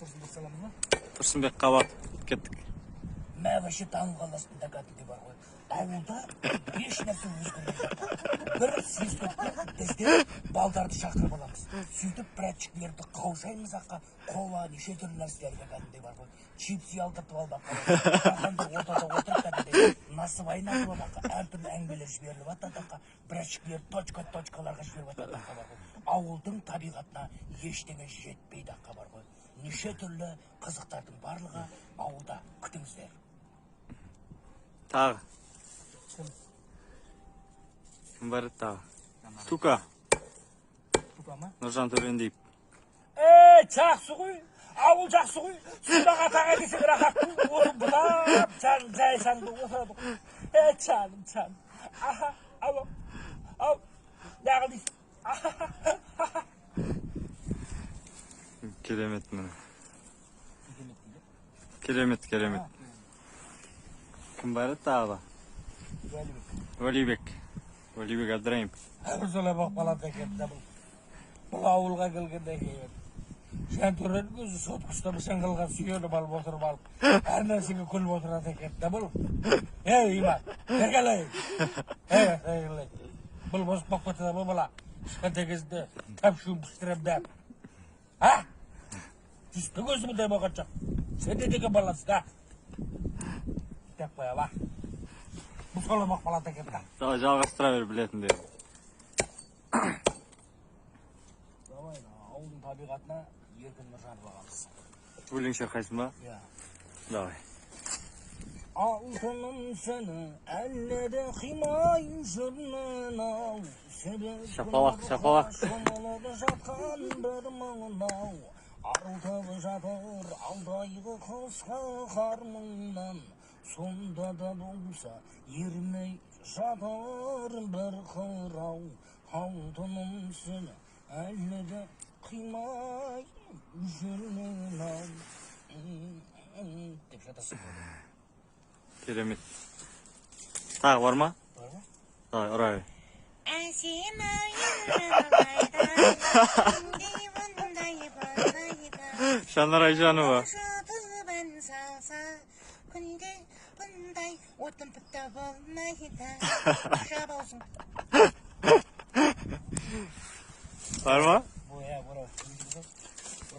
Тұрсынбек саламыз ба? Тұрсынбек қабат кеттік. Мә вообще таң қаласың дәкәтінде бар ғой. Ауылда еш нәрсе өзгерген жоқ. Бір съездке бізде балдарды шақырып аламыз. Сөйтіп прәтчиклерді қаушаймыз аққа, кола, неше түрлі нәрселер дәкәтінде бар ғой. Чипси алдыртып алып аққа. Ортада отырып кәдімгідей насып айнатып алып аққа. Әртүрлі әңгімелер жіберіліп атады аққа. Прәтчиклер точкаларға жіберіп атады аққа бар ғой. Ауылдың табиғатына ештеңе жетпейді аққа бар ғой. Неше түрлі қызықтардың барлығы ауылда, күтіңіздер. Тағы. Кім бар еді тағы? Тука. Тука ма? Нұржан Төлендиев. Жақсы ғой. Ауыл жақсы ғой. Сұмдаға таға десек рахат қой. Осы бұлап, жайсаңды отырады ғой. Жаным. Ау. Нағыл дейсің. Керемет міне. Керемет. Кім бар еді тағы? Олибек Абдраимов. Солай бақ балады екен бұл ауылға келгенде кейін. Жантөрен өзі сотық ұстап шаңғалған сүйеніп алып отырып алып. Әр нәрсеге күліп отырады екен бұл. Иман, еркелей. Бұл босып бақ кетеді бұл бала. Шыққантай кезінде тапшуын піштірем дәп. Жүсті көзі мұндай болған жоқ. Сен де деген баласы да. Деп қоя ба. Бұл солай бақ балады екен да. Жалғастыра бер білетіндер. Ауылдың табиғатына еркін Нұржан бағамыз. Өлең шырқайсың ба? Иә. Давай. Алтыным сені әлі де қимай жүрмін ау. Шапалақ. Шомылып жатқан бір мұңнау. Арылтып жатыр алдайғы қысқа қармыңнан. Сонда да болса ермей жатыр бір қырау. Алтыным сені әлі де қимай жүрмін ау. Деп жатасың. Керемет. Тағы бар ма? Бар ма? Давай, ұрай. Шанар Айжанова. Бар ма? Боя,